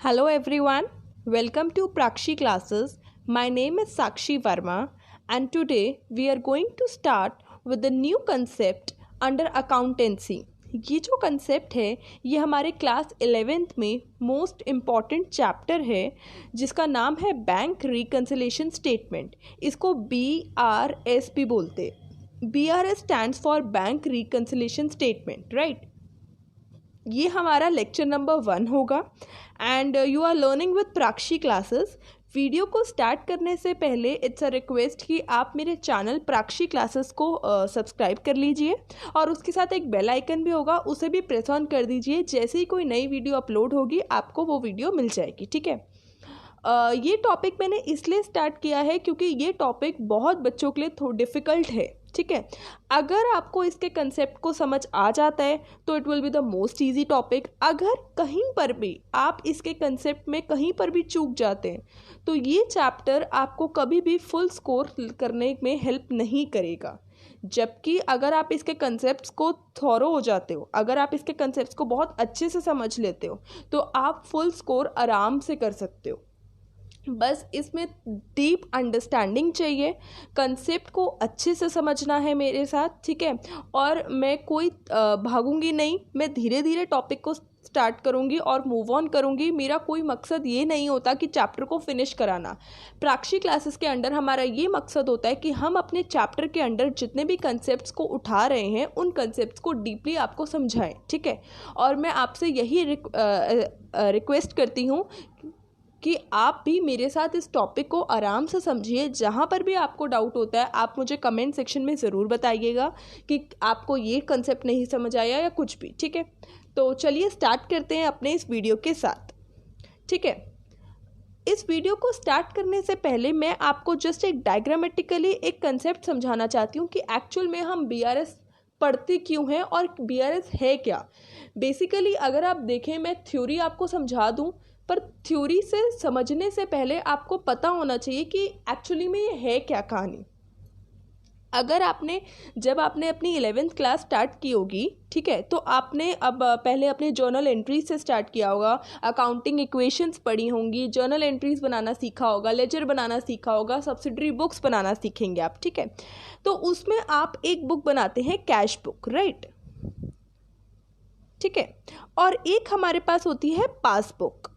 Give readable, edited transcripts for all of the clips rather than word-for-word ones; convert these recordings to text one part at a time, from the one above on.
Hello everyone, welcome to Prakshi classes. My name is Sakshi Verma and today we are going to start with a new concept under accountancy. ये जो concept है ये हमारे class 11th में most important chapter है जिसका नाम है बैंक रिकन्सिलेशन स्टेटमेंट। इसको BRS भी बोलते। BRS stands for bank reconciliation statement, right. ये हमारा लेक्चर नंबर 1 होगा and you are learning with Prakshi classes. Video को स्टार्ट करने से पहले इट्स अ रिक्वेस्ट कि आप मेरे चैनल प्राक्षी क्लासेस को सब्सक्राइब कर लीजिए और उसके साथ एक बेल आइकन भी होगा, उसे भी प्रेस ऑन कर दीजिए। जैसे ही कोई नई वीडियो अपलोड होगी आपको वो वीडियो मिल जाएगी, ठीक है। ये टॉपिक मैंने इसलिए स्टार्ट किया है क्योंकि ये टॉपिक बहुत बच्चों के लिए थोड़ा डिफ़िकल्ट है, ठीक है। अगर आपको इसके कंसेप्ट को समझ आ जाता है तो it will be the most easy topic. अगर कहीं पर भी आप इसके कंसेप्ट में कहीं पर भी चूक जाते हैं तो ये चैप्टर आपको कभी भी फुल स्कोर करने में हेल्प नहीं करेगा। जबकि अगर आप इसके कंसेप्ट्स को थॉरो हो जाते हो, अगर आप इसके कंसेप्ट्स को बहुत अच्छे से समझ लेते हो तो आप फुल स्कोर आराम से कर सकते हो। बस इसमें डीप अंडरस्टैंडिंग चाहिए, कंसेप्ट को अच्छे से समझना है मेरे साथ, ठीक है। और मैं कोई भागूंगी नहीं, मैं धीरे धीरे टॉपिक को स्टार्ट करूंगी और मूव ऑन करूंगी। मेरा कोई मकसद ये नहीं होता कि चैप्टर को फिनिश कराना। प्राक्षी क्लासेस के अंडर हमारा ये मकसद होता है कि हम अपने चैप्टर के अंडर जितने भी कंसेप्ट्स को उठा रहे हैं उन कंसेप्ट्स को डीपली आपको समझाएं, ठीक है। और मैं आपसे यही रिक्वेस्ट करती हूँ कि आप भी मेरे साथ इस टॉपिक को आराम से समझिए। जहाँ पर भी आपको डाउट होता है आप मुझे कमेंट सेक्शन में ज़रूर बताइएगा कि आपको ये कंसेप्ट नहीं समझ आया या कुछ भी, ठीक है। तो चलिए स्टार्ट करते हैं अपने इस वीडियो के साथ, ठीक है। इस वीडियो को स्टार्ट करने से पहले मैं आपको जस्ट एक डायग्रामेटिकली एक कंसेप्ट समझाना चाहती हूँ कि एक्चुअल में हम BRS पढ़ते क्यों हैं और BRS है क्या। बेसिकली अगर आप देखें, मैं थ्योरी आपको समझा दूँ, पर थ्योरी से समझने से पहले आपको पता होना चाहिए कि एक्चुअली में ये है क्या कहानी। अगर जब आपने अपनी 11th क्लास स्टार्ट की होगी, ठीक है, तो आपने अब पहले अपने जर्नल एंट्रीज से स्टार्ट किया होगा, अकाउंटिंग इक्वेशंस पढ़ी होंगी, जर्नल एंट्रीज बनाना सीखा होगा, लेजर बनाना सीखा होगा, सब्सिडरी बुक्स बनाना सीखेंगे आप, ठीक है। तो उसमें आप एक बुक बनाते हैं कैश बुक, राइट, ठीक है। और एक हमारे पास होती है पासबुक,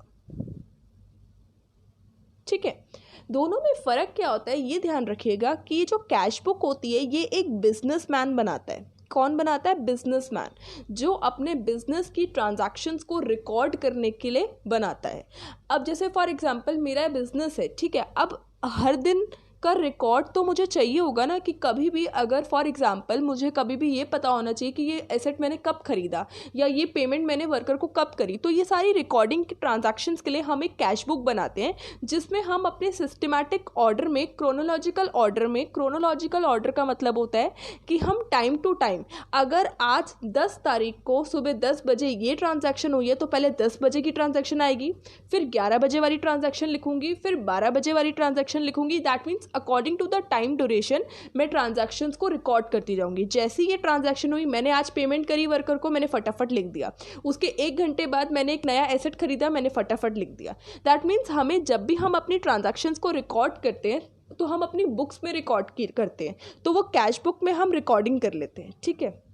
ठीक है। दोनों में फ़र्क क्या होता है ये ध्यान रखिएगा कि जो कैश बुक होती है ये एक बिजनेसमैन बनाता है। कौन बनाता है? बिजनेसमैन, जो अपने बिजनेस की ट्रांजैक्शंस को रिकॉर्ड करने के लिए बनाता है। अब जैसे फॉर एग्जांपल मेरा बिजनेस है, ठीक है। अब हर दिन का रिकॉर्ड तो मुझे चाहिए होगा ना कि कभी भी अगर फॉर एग्जांपल मुझे कभी भी ये पता होना चाहिए कि ये एसेट मैंने कब खरीदा या ये पेमेंट मैंने वर्कर को कब करी। तो ये सारी रिकॉर्डिंग की ट्रांजैक्शंस के लिए हम एक कैश बुक बनाते हैं जिसमें हम अपने सिस्टमैटिक ऑर्डर में, क्रोनोलॉजिकल ऑर्डर का मतलब होता है कि हम टाइम टू टाइम, अगर आज 10 तारीख को सुबह 10 बजे ये ट्रांजैक्शन हुई है तो पहले 10 बजे की ट्रांजैक्शन आएगी, फिर 11 बजे वाली ट्रांजैक्शन लिखूंगी, फिर 12 बजे वाली ट्रांजैक्शन लिखूंगी। That means according to the time duration मैं ट्रांजैक्शंस को रिकॉर्ड करती जाऊंगी। जैसे ये ट्रांजैक्शन हुई, मैंने आज पेमेंट करी वर्कर को, मैंने फटाफट लिख दिया। उसके 1 घंटे बाद मैंने एक नया एसेट खरीदा, मैंने फटाफट लिख दिया। दैट मीन्स हमें जब भी हम अपनी ट्रांजैक्शंस को रिकॉर्ड करते हैं तो हम अपनी बुक्स में रिकॉर्ड करते हैं, तो वो कैश बुक में हम रिकॉर्डिंग कर लेते हैं, ठीक है।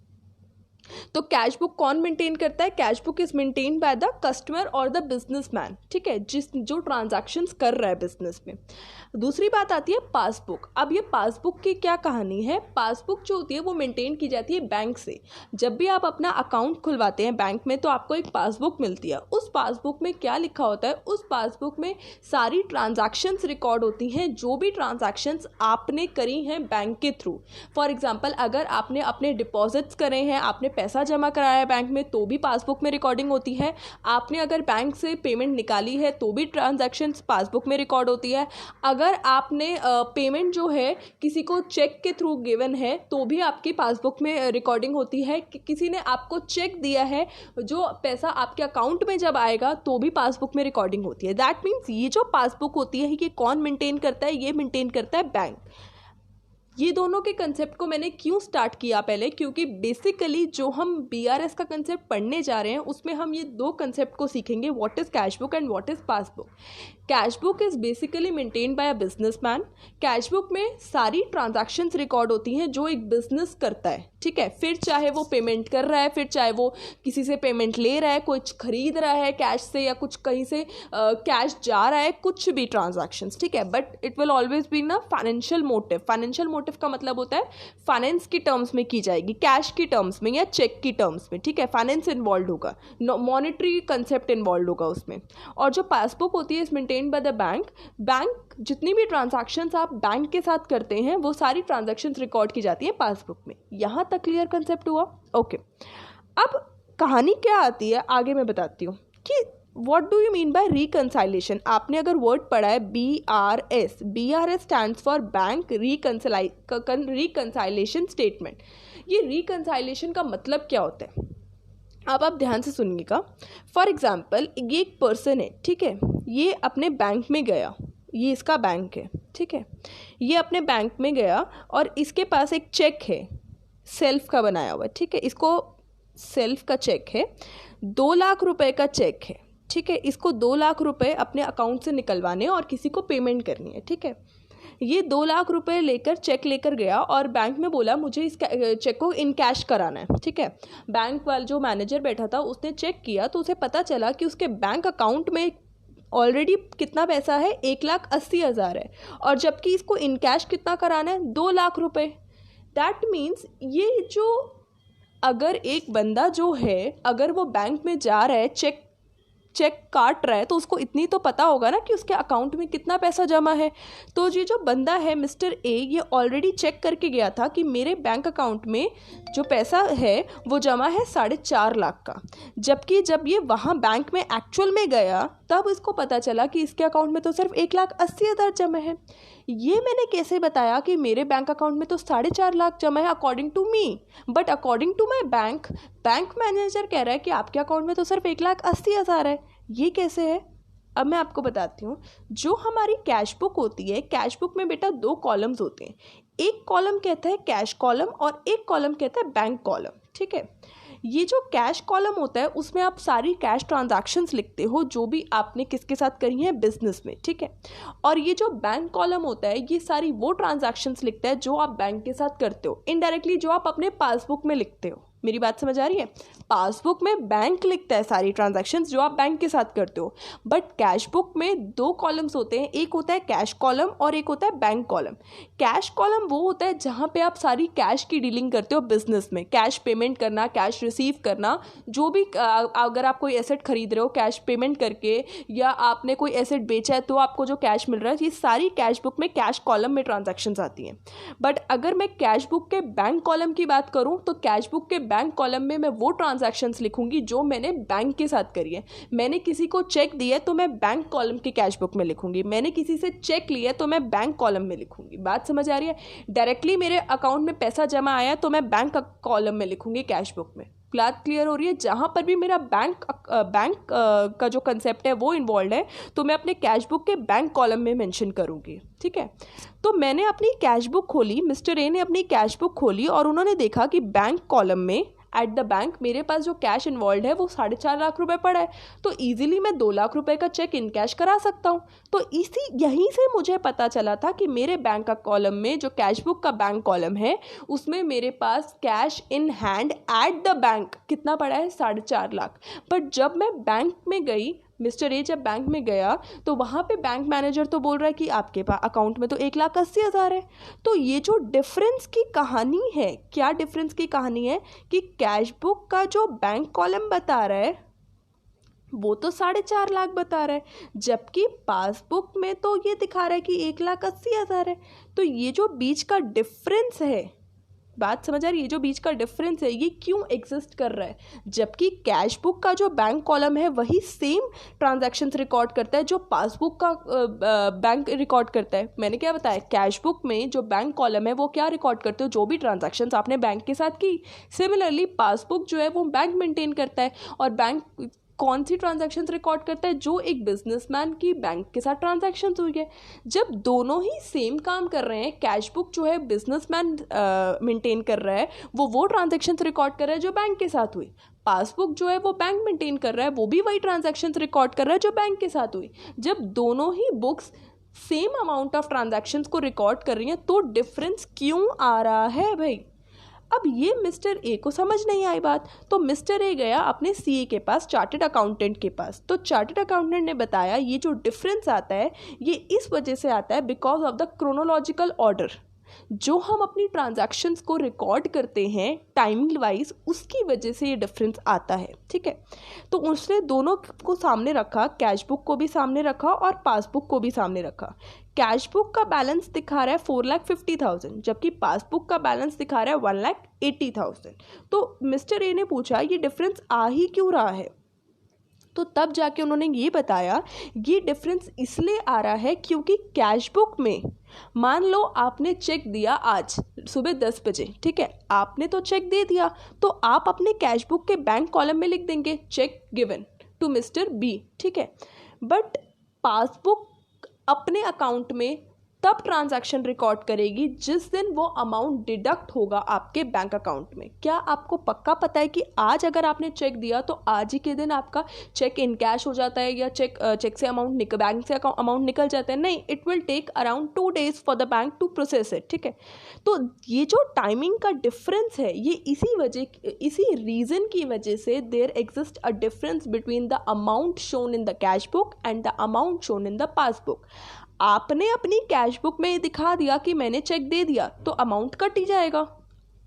तो कैश बुक कौन मेंटेन करता है? Cash book is maintain by the customer और द बिजनेसमैन, ठीक है, जो ट्रांजैक्शंस कर रहा है बिजनेस में। दूसरी बात आती है पासबुक। अब ये पासबुक की क्या कहानी है? पासबुक जो होती है वो मेंटेन की जाती है बैंक से। जब भी आप अपना अकाउंट खुलवाते हैं बैंक में तो आपको एक पासबुक मिलती है। उस पासबुक में क्या लिखा होता है? उस पासबुक में सारी ट्रांजैक्शंस रिकॉर्ड होती हैं, जो भी ट्रांजैक्शंस आपने करी हैं बैंक के थ्रू। फॉर एग्जाम्पल अगर आपने अपने डिपॉजिट्स करे हैं, आपने पैसा जमा कराया है बैंक में तो भी पासबुक में रिकॉर्डिंग होती है। आपने अगर बैंक से पेमेंट निकाली है तो भी ट्रांजैक्शंस पासबुक में रिकॉर्ड होती है। अगर आपने पेमेंट जो है किसी को चेक के थ्रू गिवन है तो भी आपकी पासबुक में रिकॉर्डिंग होती है। कि किसी ने आपको चेक दिया है, जो पैसा आपके अकाउंट में जब आएगा तो भी पासबुक में रिकॉर्डिंग होती है। दैट मीन्स ये जो पासबुक होती है ये कौन मेंटेन करता है? ये मेंटेन करता है बैंक। ये दोनों के कंसेप्ट को मैंने क्यों स्टार्ट किया पहले, क्योंकि बेसिकली जो हम BRS का कंसेप्ट पढ़ने जा रहे हैं उसमें हम ये दो कंसेप्ट को सीखेंगे, what is cash book and what is passbook. Cash book is basically maintained by a businessman. Cash book में सारी ट्रांजैक्शंस रिकॉर्ड होती हैं जो एक बिजनेस करता है, ठीक है। फिर चाहे वो पेमेंट कर रहा है, फिर चाहे वो किसी से पेमेंट ले रहा है, कुछ खरीद रहा है कैश से, या कुछ कहीं से कैश जा रहा है, कुछ भी ट्रांजैक्शंस, ठीक है। But it will always be ना फाइनेंशियल मोटिव। फाइनेंशियल मोटिव का मतलब होता है फाइनेंस की टर्म्स में की जाएगी, कैश की टर्म्स में या चेक की टर्म्स में, ठीक है। फाइनेंस इन्वॉल्व होगा, मॉनेटरी कंसेप्ट इन्वॉल्व होगा उसमें। और जो पासबुक होती है is maintained by the bank. Bank जितनी भी ट्रांजैक्शंस आप बैंक के साथ करते हैं वो सारी ट्रांजैक्शंस रिकॉर्ड की जाती है पासबुक में। यहाँ तक क्लियर कंसेप्ट हुआ? ओके। अब कहानी क्या आती है आगे मैं बताती हूँ कि what do you mean by reconciliation. आपने अगर वर्ड पढ़ा है BRS, BRS stands for bank reconciliation statement. ये रिकंसाइलेशन का मतलब क्या होता है अब आप ध्यान से सुनिएगा। फॉर एग्जाम्पल ये एक पर्सन है, ठीक है, ये अपने बैंक में गया, ये इसका बैंक है, ठीक है। ये अपने बैंक में गया और इसके पास एक चेक है, सेल्फ का बनाया हुआ, ठीक है। इसको सेल्फ का चेक है, 2 लाख रुपए का चेक है, ठीक है। इसको 2 लाख रुपए अपने अकाउंट से निकलवाने और किसी को पेमेंट करनी है, ठीक है। ये 2 लाख रुपए लेकर चेक लेकर गया और बैंक में बोला मुझे इस चेक को इन कैश कराना है, ठीक है। बैंक वाला जो मैनेजर बैठा था उसने चेक किया तो उसे पता चला कि उसके बैंक अकाउंट में ऑलरेडी कितना पैसा है, 1,80,000 है, और जबकि इसको इन कैश कितना कराना है, 2 लाख रुपए। दैट मीन्स ये जो अगर एक बंदा जो है अगर वो बैंक में जा रहा है, चेक काट रहा है, तो उसको इतनी तो पता होगा ना कि उसके अकाउंट में कितना पैसा जमा है। तो ये जो बंदा है मिस्टर ए, ये ऑलरेडी चेक करके गया था कि मेरे बैंक अकाउंट में जो पैसा है वो जमा है 4.5 लाख का। जबकि जब ये वहाँ बैंक में एक्चुअल में गया तब इसको पता चला कि इसके अकाउंट में तो सिर्फ 1,80,000 जमा है। ये मैंने कैसे बताया कि मेरे बैंक अकाउंट में तो 4.5 लाख जमा है according to me, but according to my bank manager कह रहा है कि आपके अकाउंट में तो सिर्फ 1,80,000 है। ये कैसे है? अब मैं आपको बताती हूँ। जो हमारी कैश बुक होती है, कैश बुक में बेटा 2 कॉलम्स होते हैं। एक कॉलम कहता है कैश कॉलम और एक कॉलम कहता है बैंक कॉलम, ठीक है। ये जो कैश कॉलम होता है उसमें आप सारी कैश ट्रांजैक्शंस लिखते हो जो भी आपने किसके साथ करी है, बिजनेस में, ठीक है। और ये जो बैंक कॉलम होता है ये सारी वो ट्रांजैक्शंस लिखता है जो आप बैंक के साथ करते हो, इनडायरेक्टली जो आप अपने पासबुक में लिखते हो। मेरी बात समझ आ रही है? पासबुक में बैंक लिखता है सारी ट्रांजैक्शंस जो आप बैंक के साथ करते हो, बट कैश बुक में 2 कॉलम्स होते हैं, एक होता है कैश कॉलम और एक होता है बैंक कॉलम। कैश कॉलम वो होता है जहाँ पे आप सारी कैश की डीलिंग करते हो बिजनेस में, कैश पेमेंट करना, कैश रिसीव करना, जो भी अगर आप कोई एसेट खरीद रहे हो कैश पेमेंट करके, या आपने कोई एसेट बेचा है तो आपको जो कैश मिल रहा है, ये सारी कैश बुक में कैश कॉलम में ट्रांजैक्शंस आती हैं। बट अगर मैं कैश बुक के बैंक कॉलम की बात करूँ तो कैश बुक के बैंक कॉलम में मैं वो ट्रांजैक्शंस लिखूंगी जो मैंने बैंक के साथ करी है। मैंने किसी को चेक दिया है तो मैं बैंक कॉलम की कैश बुक में लिखूंगी, मैंने किसी से चेक लिया है तो मैं बैंक कॉलम में लिखूंगी। बात समझ आ रही है? डायरेक्टली मेरे अकाउंट में पैसा जमा आया तो मैं बैंक कॉलम में लिखूंगी कैश बुक में। बात क्लियर हो रही है? जहाँ पर भी मेरा बैंक का जो कंसेप्ट है वो इन्वॉल्व है तो मैं अपने कैश बुक के बैंक कॉलम में मेंशन करूँगी, ठीक है। तो मैंने अपनी कैश बुक खोली, मिस्टर ए ने अपनी कैश बुक खोली और उन्होंने देखा कि बैंक कॉलम में एट द बैंक मेरे पास जो कैश इन्वॉल्व है वो 4.5 लाख रुपए पड़ा है, तो ईजिली मैं 2 लाख रुपए का चेक इन कैश करा सकता हूँ। तो यहीं से मुझे पता चला था कि मेरे बैंक का कॉलम में जो कैश बुक का बैंक कॉलम है उसमें मेरे पास cash in hand at the bank कितना पड़ा है, 4.5 लाख। बट जब मैं बैंक में गई, मिस्टर ए जब बैंक में गया तो वहाँ पे बैंक मैनेजर तो बोल रहा है कि आपके पास अकाउंट में तो 1,80,000 है। तो ये जो डिफरेंस की कहानी है, क्या डिफरेंस की कहानी है कि कैश बुक का जो बैंक कॉलम बता रहा है वो तो 4.5 लाख बता रहा है, जबकि पासबुक में तो ये दिखा रहा है कि 1,80,000 है। तो ये जो बीच का डिफरेंस है, बात समझ आ रही है? ये जो बीच का डिफरेंस है ये क्यों एग्जिस्ट कर रहा है, जबकि कैश बुक का जो बैंक कॉलम है वही सेम ट्रांजैक्शंस रिकॉर्ड करता है जो पासबुक का बैंक रिकॉर्ड करता है। मैंने क्या बताया, कैश बुक में जो बैंक कॉलम है वो क्या रिकॉर्ड करते हो, जो भी ट्रांजैक्शंस आपने बैंक के साथ की। सिमिलरली पासबुक जो है वो बैंक मेंटेन करता है और बैंक कौन सी ट्रांजैक्शंस रिकॉर्ड करता है? जो एक बिजनेसमैन की बैंक के साथ ट्रांजैक्शंस हुई है। जब दोनों ही सेम काम कर रहे हैं, कैश बुक जो है बिजनेसमैन मेंटेन कर रहा है, वो ट्रांजैक्शंस रिकॉर्ड कर रहा है जो बैंक के साथ हुई। पासबुक जो है वो बैंक मेंटेन कर रहा है, वो भी वही ट्रांजैक्शंस रिकॉर्ड कर रहा है जो बैंक के साथ हुई। जब दोनों ही books same amount of transactions को रिकॉर्ड कर रही हैं तो डिफरेंस क्यों आ रहा है भाई? अब ये मिस्टर ए को समझ नहीं आई बात, तो मिस्टर ए गया अपने सीए के पास, चार्टर्ड अकाउंटेंट के पास। तो चार्टर्ड अकाउंटेंट ने बताया ये जो डिफरेंस आता है ये इस वजह से आता है because of the chronological order. जो हम अपनी ट्रांजैक्शंस को रिकॉर्ड करते हैं टाइमिंग वाइज, उसकी वजह से ये डिफरेंस आता है। ठीक है, तो उसने दोनों को सामने रखा, कैश बुक को भी सामने रखा और पासबुक को भी सामने रखा। कैश बुक का बैलेंस दिखा रहा है 4,50,000, जबकि पासबुक का बैलेंस दिखा रहा है 1,80,000। तो मिस्टर ए ने पूछा ये डिफरेंस आ ही क्यों रहा है? तो तब जाके उन्होंने ये बताया ये डिफरेंस इसलिए आ रहा है क्योंकि कैश बुक में, मान लो आपने चेक दिया आज सुबह 10 बजे, ठीक है, आपने तो चेक दे दिया, तो आप अपने कैश बुक के बैंक कॉलम में लिख देंगे cheque given to mister B, ठीक है। बट पासबुक अपने अकाउंट में तब ट्रांजैक्शन रिकॉर्ड करेगी जिस दिन वो अमाउंट डिडक्ट होगा आपके बैंक अकाउंट में। क्या आपको पक्का पता है कि आज अगर आपने चेक दिया तो आज ही के दिन आपका चेक इन कैश हो जाता है या चेक से अमाउंट बैंक से अमाउंट निकल जाता है? नहीं, it will take around 2 days for the bank to process it. ठीक है, तो ये जो टाइमिंग का डिफरेंस है ये इसी रीज़न की वजह से there exist a difference between the amount shown in the cash book and the amount shown in the passbook. आपने अपनी कैश बुक में दिखा दिया कि मैंने चेक दे दिया तो अमाउंट कट ही जाएगा।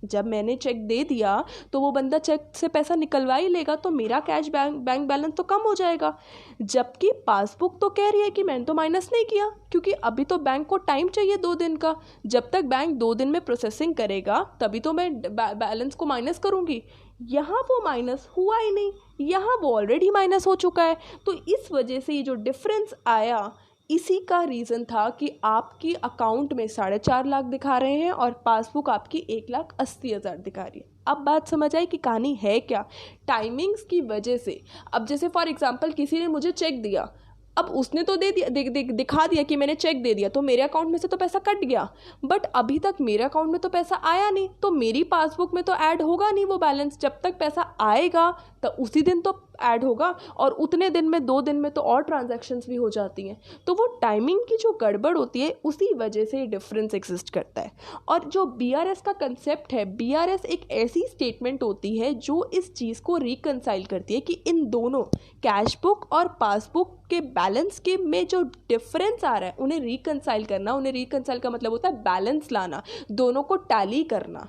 जब मैंने चेक दे दिया तो वो बंदा चेक से पैसा निकलवा ही लेगा, तो मेरा कैश बैंक बैलेंस तो कम हो जाएगा। जबकि पासबुक तो कह रही है कि मैंने तो माइनस नहीं किया, क्योंकि अभी तो बैंक को टाइम चाहिए 2 दिन का। जब तक बैंक 2 दिन में प्रोसेसिंग करेगा तभी तो मैं बैलेंस को माइनस करूँगी। यहाँ वो माइनस हुआ ही नहीं, यहाँ वो ऑलरेडी माइनस हो चुका है। तो इस वजह से ये जो डिफरेंस आया इसी का रीज़न था कि आपकी अकाउंट में 4.5 लाख दिखा रहे हैं और पासबुक आपकी 1,80,000 दिखा रही है। अब बात समझ आई कि कहानी है क्या? टाइमिंग्स की वजह से। अब जैसे फॉर एग्जांपल किसी ने मुझे चेक दिया, अब उसने तो दे दिया, दिखा दिया कि मैंने चेक दे दिया, तो मेरे अकाउंट में से तो पैसा कट गया, बट अभी तक मेरे अकाउंट में तो पैसा आया नहीं, तो मेरी पासबुक में तो ऐड होगा नहीं वो बैलेंस। जब तक पैसा आएगा तो उसी दिन तो ऐड होगा, और उतने दिन में 2 दिन में तो और ट्रांजैक्शंस भी हो जाती हैं। तो वो टाइमिंग की जो गड़बड़ होती है उसी वजह से डिफरेंस एग्जिस्ट करता है। और जो बीआरएस का कंसेप्ट है, बीआरएस एक ऐसी स्टेटमेंट होती है जो इस चीज़ को रिकंसाइल करती है कि इन दोनों कैश बुक और पासबुक के बैलेंस के में जो डिफरेंस आ रहा है उन्हें रिकंसाइल करना। उन्हें रिकंसाइल का मतलब होता है बैलेंस लाना, दोनों को टैली करना।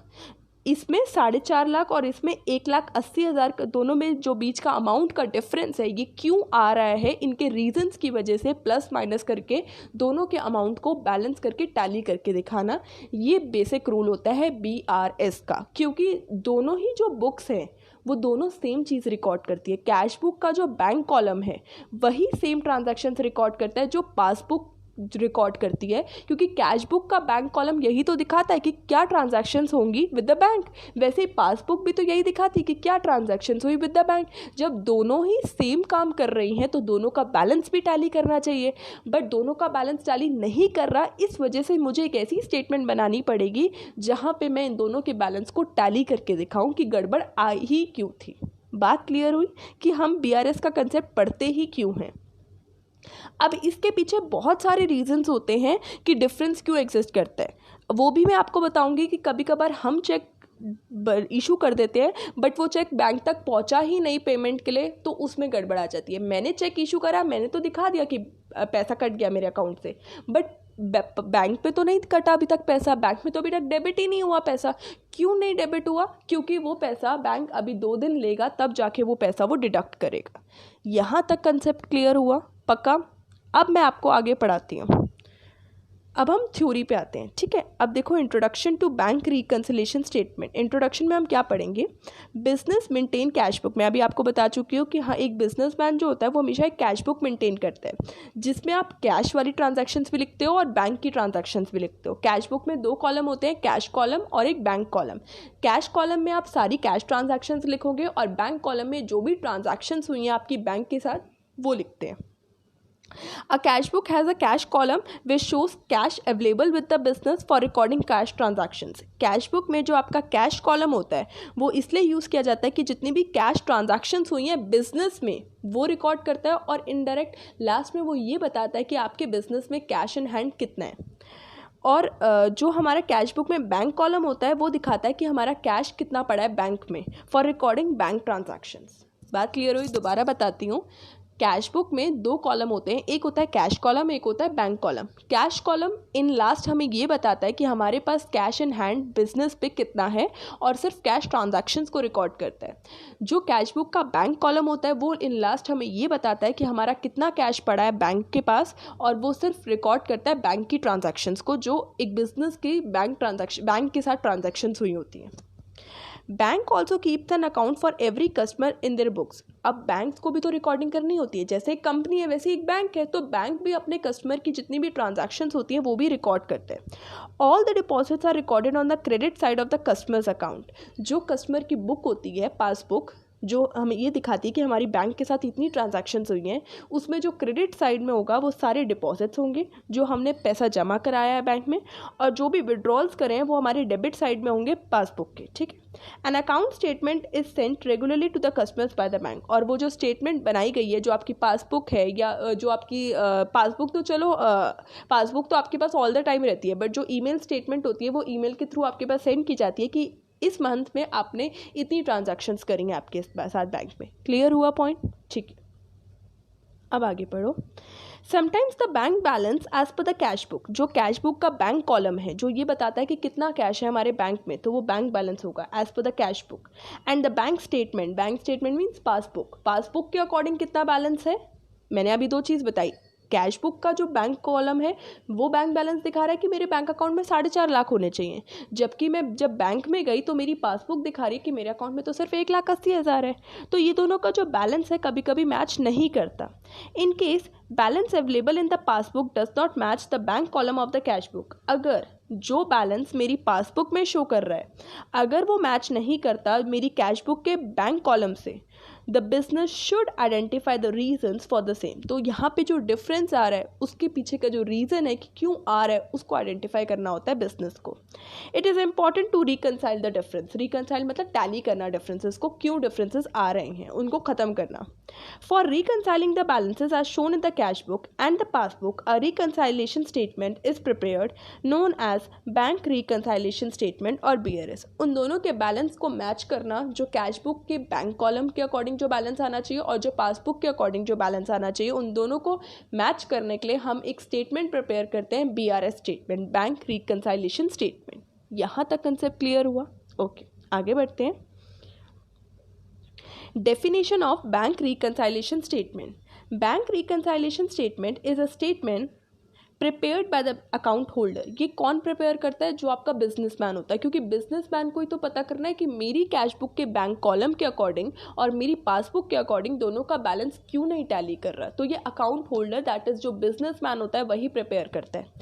इसमें 4.5 लाख और इसमें 1,80,000 दोनों में जो बीच का अमाउंट का डिफरेंस है ये क्यों आ रहा है, इनके रीजंस की वजह से प्लस माइनस करके दोनों के अमाउंट को बैलेंस करके टैली करके दिखाना, ये बेसिक रूल होता है बीआरएस का। क्योंकि दोनों ही जो बुक्स हैं वो दोनों सेम चीज़ रिकॉर्ड करती है। कैश बुक का जो बैंक कॉलम है वही सेम ट्रांजैक्शंस रिकॉर्ड करता है जो पासबुक रिकॉर्ड करती है, क्योंकि कैश बुक का बैंक कॉलम यही तो दिखाता है कि क्या ट्रांजैक्शंस होंगी विद द बैंक। वैसे ही पासबुक भी तो यही दिखाती है कि क्या ट्रांजैक्शंस हुई विद द बैंक। जब दोनों ही सेम काम कर रही हैं तो दोनों का बैलेंस भी टैली करना चाहिए, बट दोनों का बैलेंस टैली नहीं कर रहा। इस वजह से मुझे एक ऐसी स्टेटमेंट बनानी पड़ेगी जहाँ पे मैं इन दोनों के बैलेंस को टैली करके दिखाऊँ कि गड़बड़ आई ही क्यों थी। बात क्लियर हुई कि हम बीआरएस का कंसेप्ट पढ़ते ही क्यों हैं। अब इसके पीछे बहुत सारे रीजंस होते हैं कि डिफरेंस क्यों एग्जिस्ट करता है, वो भी मैं आपको बताऊंगी कि कभी कभार हम चेक इशू कर देते हैं बट वो चेक बैंक तक पहुंचा ही नहीं पेमेंट के लिए, तो उसमें गड़बड़ आ जाती है। मैंने चेक इशू करा, मैंने तो दिखा दिया कि पैसा कट गया मेरे अकाउंट से, बट बैंक पे तो नहीं कटा अभी तक पैसा, बैंक में तो अभी तक डेबिट ही नहीं हुआ पैसा। क्यों नहीं डेबिट हुआ? क्योंकि वो पैसा बैंक अभी 2 दिन लेगा तब जाके वो पैसा वो डिडक्ट करेगा। यहाँ तक कंसेप्ट क्लियर हुआ? पक्का? अब मैं आपको आगे पढ़ाती हूँ। अब हम थ्योरी पे आते हैं, ठीक है। अब देखो, introduction to bank reconciliation statement. Introduction में हम क्या पढ़ेंगे? Business maintain cash book. मैं अभी आपको बता चुकी हूँ कि हाँ, एक बिजनेसमैन जो होता है वो हमेशा एक कैश बुक मेंटेन करता है, जिसमें आप कैश वाली ट्रांजैक्शंस भी लिखते हो और बैंक की ट्रांजैक्शंस भी लिखते हो। कैश बुक में 2 कॉलम होते हैं, कैश कॉलम और एक बैंक कॉलम। कैश कॉलम में आप सारी कैश ट्रांजैक्शंस लिखोगे और बैंक कॉलम में जो भी ट्रांजैक्शंस हुई हैं आपकी बैंक के साथ वो लिखते हैं। A cash book has a cash column which shows cash available with the business for recording cash transactions. Cash book में जो आपका कैश कॉलम होता है वो इसलिए यूज़ किया जाता है कि जितनी भी कैश ट्रांजैक्शंस हुई हैं बिजनेस में वो रिकॉर्ड करता है, और इनडायरेक्ट लास्ट में वो ये बताता है कि आपके बिजनेस में कैश इन हैंड कितना है। और जो हमारा कैश बुक में बैंक कॉलम होता है वो दिखाता है कि हमारा कैश कितना पड़ा है बैंक में फॉर रिकॉर्डिंग बैंक ट्रांजैक्शंस। बात क्लियर हुई? दोबारा बताती हूँ। कैश बुक में 2 कॉलम होते हैं, एक होता है कैश कॉलम, एक होता है bank column. Cash column in last हमें ये बताता है कि हमारे पास कैश इन हैंड बिजनेस पे कितना है और सिर्फ कैश ट्रांजैक्शंस को रिकॉर्ड करता है। जो कैश बुक का बैंक कॉलम होता है वो इन लास्ट हमें ये बताता है कि हमारा कितना कैश पड़ा है बैंक के पास, और वो सिर्फ रिकॉर्ड करता है बैंक की ट्रांजैक्शंस को, जो एक बिजनेस की बैंक के साथ ट्रांजैक्शंस हुई होती हैं। Bank also keeps an account for every customer in their books. अब बैंक्स को भी तो रिकॉर्डिंग करनी होती है, जैसे एक कंपनी है वैसे एक बैंक है, तो बैंक भी अपने कस्टमर की जितनी भी ट्रांजैक्शंस होती हैं वो भी रिकॉर्ड करते हैं। All the deposits are recorded on the credit side of the customer's account. जो कस्टमर की बुक होती है, पासबुक, जो हमें ये दिखाती है कि हमारी बैंक के साथ इतनी ट्रांजैक्शंस हुई हैं, उसमें जो क्रेडिट साइड में होगा वो सारे डिपॉजिट्स होंगे जो हमने पैसा जमा कराया है बैंक में, और जो भी विड्रॉल्स करें वो हमारे डेबिट साइड में होंगे पासबुक के, ठीक है। An account statement is sent regularly to the customers by the bank. और वो जो स्टेटमेंट बनाई गई है, जो आपकी पासबुक है या जो आपकी पासबुक तो चलो पासबुक तो आपके पास ऑल द टाइम रहती है, बट जो ईमेल स्टेटमेंट होती है वो ईमेल के थ्रू आपके पास सेंड की जाती है कि इस मंथ में आपने इतनी ट्रांजैक्शंस करी हैं आपके साथ बैंक में। क्लियर हुआ पॉइंट? ठीक है, अब आगे पढ़ो। Sometimes the bank balance as per the cash book. जो कैश बुक का बैंक कॉलम है जो ये बताता है कि कितना कैश है हमारे बैंक में, तो वो बैंक बैलेंस होगा as per the cash book. And the bank statement means passbook. Passbook के अकॉर्डिंग कितना बैलेंस है? मैंने अभी 2 चीज़ बताई। कैश बुक का जो बैंक कॉलम है वो बैंक बैलेंस दिखा रहा है कि मेरे बैंक अकाउंट में 4.5 लाख होने चाहिए, जबकि मैं जब बैंक में गई तो मेरी पासबुक दिखा रही है कि मेरे अकाउंट में तो सिर्फ 1,80,000 है। तो ये दोनों का जो बैलेंस है कभी कभी मैच नहीं करता। In case balance available in the passbook does not match the bank column of the cash book. अगर जो बैलेंस मेरी पासबुक में शो कर रहा है अगर वो मैच नहीं करता मेरी कैश बुक के बैंक कॉलम से, the business should identify the reasons for the same. तो यहाँ पे जो डिफरेंस आ रहा है उसके पीछे का जो रीज़न है कि क्यों आ रहा है उसको आइडेंटिफाई करना होता है बिजनेस को। It is important to reconcile the difference. Reconcile मतलब टैली करना डिफरेंसेस को, क्यों डिफरेंसेस आ रहे हैं उनको ख़त्म करना। For reconciling the balances as shown in the cash book and the passbook, a reconciliation statement is prepared known as bank reconciliation statement और BRS। उन दोनों के बैलेंस को मैच करना, जो कैश बुक के बैंक कॉलम के अकॉर्डिंग जो बैलेंस आना चाहिए और जो पासबुक के अकॉर्डिंग जो बैलेंस आना चाहिए, उन दोनों को मैच करने के लिए हम एक स्टेटमेंट प्रिपेयर करते हैं, BRS statement, bank reconciliation statement. यहां तक कंसेप्ट क्लियर हुआ? ओके, आगे बढ़ते हैं। Definition of bank reconciliation statement. Bank reconciliation statement is a statement prepared by the account holder. ये कौन प्रिपेयर करता है? जो आपका बिजनेसमैन होता है, क्योंकि बिजनेसमैन को ही तो पता करना है कि मेरी कैश बुक के बैंक कॉलम के अकॉर्डिंग और मेरी पासबुक के अकॉर्डिंग दोनों का बैलेंस क्यों नहीं टैली कर रहा। तो ये अकाउंट होल्डर, दैट इज जो बिजनेसमैन होता है, वही प्रिपेयर करता है।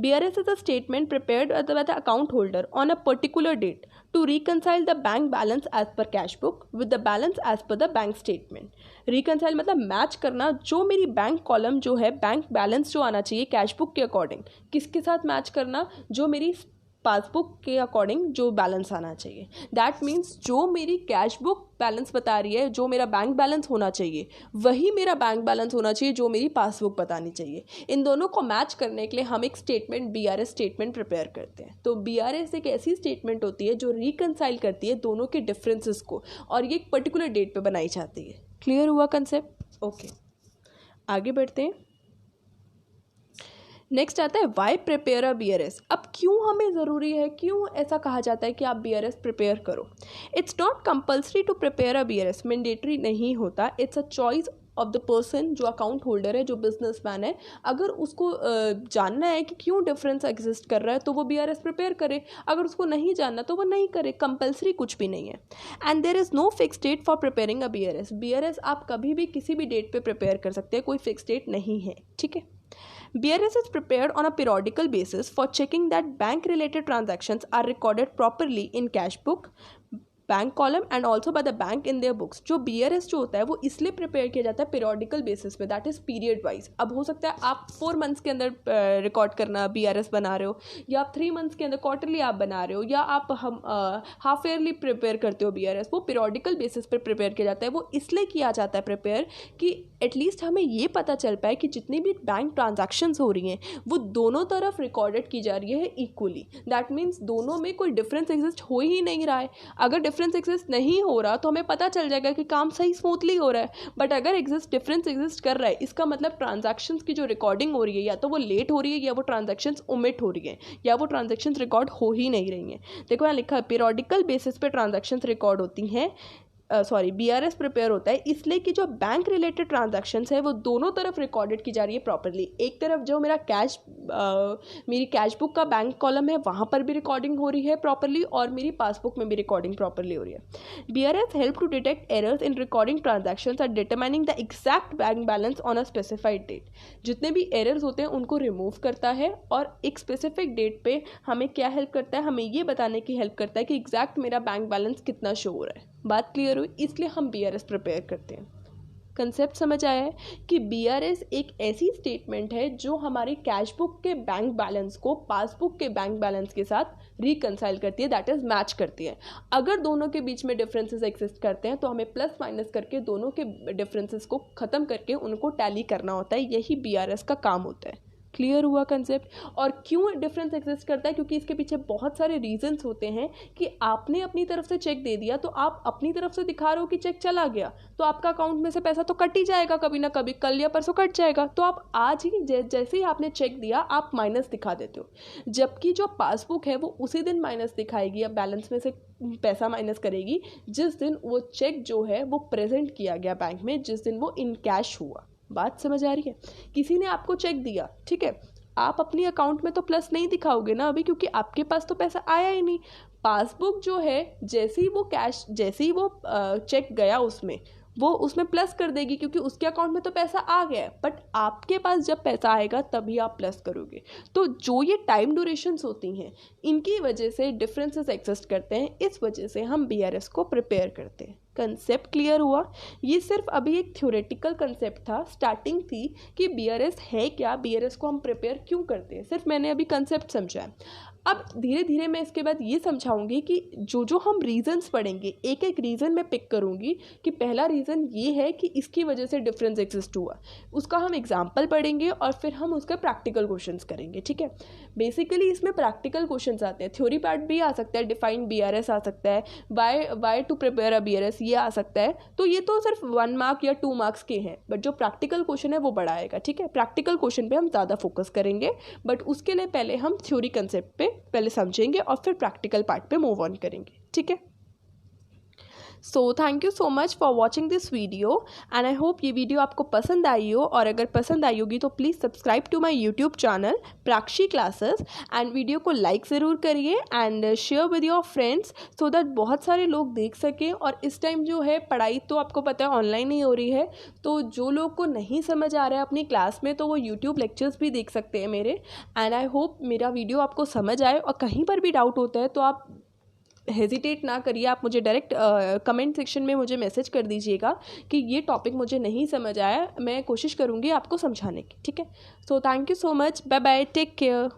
BRS is a statement prepared by the account holder on a particular date to reconcile the bank balance as per cash book with the balance as per the bank statement. Reconcile मतलब match करना, जो मेरी bank column जो है, bank balance जो आना चाहिए cash book के अकॉर्डिंग, किसके साथ मैच करना? जो मेरी पासबुक के अकॉर्डिंग जो बैलेंस आना चाहिए। दैट मीन्स जो मेरी कैश बुक बैलेंस बता रही है, जो मेरा बैंक बैलेंस होना चाहिए, वही मेरा बैंक बैलेंस होना चाहिए जो मेरी पासबुक बतानी चाहिए। इन दोनों को मैच करने के लिए हम एक स्टेटमेंट, BRS स्टेटमेंट प्रिपेयर करते हैं। तो BRS एक ऐसी स्टेटमेंट होती है जो रिकनसाइल करती है दोनों के डिफरेंसेस को, और ये एक पर्टिकुलर डेट पे बनाई जाती है। क्लियर हुआ कंसेप्ट? ओके, आगे बढ़ते हैं। नेक्स्ट आता है वाई प्रिपेयर अ BRS। अब क्यों हमें ज़रूरी है, क्यों ऐसा कहा जाता है कि आप BRS प्रिपेयर करो? It's not compulsory to prepare a BRS। Mandatory नहीं होता, it's a choice of the person जो अकाउंट होल्डर है, जो बिजनेसमैन है, अगर उसको जानना है कि क्यों डिफरेंस एग्जिस्ट कर रहा है तो वो BRS प्रिपेयर करे, अगर उसको नहीं जानना तो वो नहीं करे, कंपल्सरी कुछ भी नहीं है। And there is no fix date for preparing a BRS आप कभी भी किसी भी डेट पे प्रिपेयर कर सकते हैं, कोई फिक्स डेट नहीं है, ठीक है। BRS is prepared on a periodical basis for checking that bank related transactions are recorded properly in cash book, bank column and also bye the bank in their books. जो BRS जो होता है वो इसलिए प्रिपेयर किया जाता है periodical basis पे, दैट इज़ पीरियड वाइज। अब हो सकता है आप 4 मंथ्स के अंदर रिकॉर्ड करना BRS बना रहे हो, या आप 3 मंथ्स के अंदर क्वार्टरली आप बना रहे हो, या आप हाफ ईयरली प्रिपेयर करते हो BRS। वो पीरियडिकल बेसिस पे प्रिपेयर किया जाता है। वो इसलिए किया जाता है प्रिपेयर कि एटलीस्ट हमें ये पता चल पाए कि जितनी भी बैंक ट्रांजैक्शंस हो रही हैं वो दोनों तरफ रिकॉर्डेड की जा रही है इक्वली। दैट मीन्स दोनों में कोई डिफरेंस एग्जिस्ट हो ही नहीं रहा है। अगर डिफरेंस एग्जिस्ट नहीं हो रहा तो हमें पता चल जाएगा कि काम सही स्मूथली हो रहा है, बट अगर डिफरेंस एग्जिस्ट कर रहा है इसका मतलब ट्रांजैक्शंस की जो रिकॉर्डिंग हो रही है या तो वो लेट हो रही है, या वो ट्रांजैक्शंस ओमिट हो रही है, या वो ट्रांजैक्शंस रिकॉर्ड हो ही नहीं रही हैं। देखो यहाँ लिखा है पीरियडिकल बेसिस पे ट्रांजैक्शंस रिकॉर्ड होती हैं, BRS प्रिपेयर होता है इसलिए कि जो बैंक रिलेटेड ट्रांजैक्शंस है वो दोनों तरफ रिकॉर्डेड की जा रही है प्रॉपर्ली। एक तरफ जो मेरा मेरी कैश बुक का बैंक कॉलम है वहाँ पर भी रिकॉर्डिंग हो रही है प्रॉपर्ली, और मेरी पासबुक में भी रिकॉर्डिंग प्रॉपर्ली हो रही है। BRS help to detect errors in recording transactions and determining the exact bank balance on a specified date. जितने भी एरर्स होते हैं उनको रिमूव करता है, और एक स्पेसिफिक डेट पे हमें क्या हेल्प करता है, हमें ये बताने की हेल्प करता है कि एग्जैक्ट मेरा बैंक बैलेंस कितना शो हो रहा है। बात क्लियर हुई? इसलिए हम BRS प्रिपेयर करते हैं। कंसेप्ट समझ आया है कि BRS एक ऐसी स्टेटमेंट है जो हमारी कैश बुक के बैंक बैलेंस को पासबुक के बैंक बैलेंस के साथ रिकंसाइल करती है, दैट इज मैच करती है। अगर दोनों के बीच में डिफरेंसेस एग्जिस्ट करते हैं तो हमें प्लस माइनस करके दोनों के डिफरेंसेस को ख़त्म करके उनको टैली करना होता है। यही BRS का काम होता है। क्लियर हुआ कंसेप्ट? और क्यों डिफरेंस एग्जिस्ट करता है? क्योंकि इसके पीछे बहुत सारे रीजंस होते हैं कि आपने अपनी तरफ से चेक दे दिया तो आप अपनी तरफ से दिखा रहे हो कि चेक चला गया, तो आपका अकाउंट में से पैसा तो कट ही जाएगा, कभी ना कभी कल या परसों कट जाएगा। तो आप आज ही जैसे ही आपने चेक दिया आप माइनस दिखा देते हो, जबकि जो पासबुक है वो उसी दिन माइनस दिखाएगी या बैलेंस में से पैसा माइनस करेगी जिस दिन वो चेक जो है वो प्रेजेंट किया गया बैंक में, जिस दिन वो इन कैश हुआ। बात समझ आ रही है? किसी ने आपको चेक दिया, ठीक है, आप अपनी अकाउंट में तो प्लस नहीं दिखाओगे ना अभी, क्योंकि आपके पास तो पैसा आया ही नहीं। पासबुक जो है जैसे ही वो चेक गया वो उसमें प्लस कर देगी क्योंकि उसके अकाउंट में तो पैसा आ गया है, बट आपके पास जब पैसा आएगा तभी आप प्लस करोगे। तो जो ये टाइम ड्यूरेशंस होती हैं इनकी वजह से डिफरेंसेस एग्जिस्ट करते हैं, इस वजह से हम BRS को प्रिपेयर करते हैं। कंसेप्ट क्लियर हुआ? ये सिर्फ अभी एक थ्योरेटिकल कंसेप्ट था, स्टार्टिंग थी कि BRS है क्या, BRS को हम प्रिपेयर क्यों करते हैं, सिर्फ मैंने अभी कंसेप्ट समझा है। अब धीरे धीरे मैं इसके बाद ये समझाऊंगी कि जो हम रीजंस पढ़ेंगे एक एक रीज़न मैं पिक करूंगी कि पहला रीज़न ये है कि इसकी वजह से डिफरेंस एग्जिस्ट हुआ, उसका हम एग्जांपल पढ़ेंगे और फिर हम उसका प्रैक्टिकल क्वेश्चंस करेंगे। ठीक है, बेसिकली इसमें प्रैक्टिकल क्वेश्चंस आते हैं, थ्योरी पार्ट भी आ सकता है, डिफाइन BRS आ सकता है, why to prepare a BRS ये आ सकता है। तो ये तो सिर्फ 1 मार्क या 2 मार्क्स के हैं, बट जो प्रैक्टिकल क्वेश्चन है वो बड़ा आएगा। ठीक है, प्रैक्टिकल क्वेश्चन पे हम ज़्यादा फोकस करेंगे, बट उसके लिए पहले हम थ्योरी कंसेप्ट पे पहले समझेंगे और फिर प्रैक्टिकल पार्ट पे मूव ऑन करेंगे। ठीक है, so thank you so much for watching this video and I hope ये वीडियो आपको पसंद आई हो, और अगर पसंद आई होगी तो please subscribe to my YouTube channel Prakshi classes and video को लाइक ज़रूर करिए and share with your friends so that बहुत सारे लोग देख सकें। और इस टाइम जो है पढ़ाई तो आपको पता है ऑनलाइन ही हो रही है, तो जो लोग को नहीं समझ आ रहा है अपनी क्लास में तो वो यूट्यूब लेक्चर्स भी देख सकते हैं मेरे। एंड आई होप मेरा वीडियो आपको समझ आए, और कहीं पर भी डाउट होता है तो आप हेजिटेट ना करिए, आप मुझे डायरेक्ट कमेंट सेक्शन में मुझे मैसेज कर दीजिएगा कि ये टॉपिक मुझे नहीं समझ आया, मैं कोशिश करूँगी आपको समझाने की। ठीक है, so thank you so much, bye bye, take care.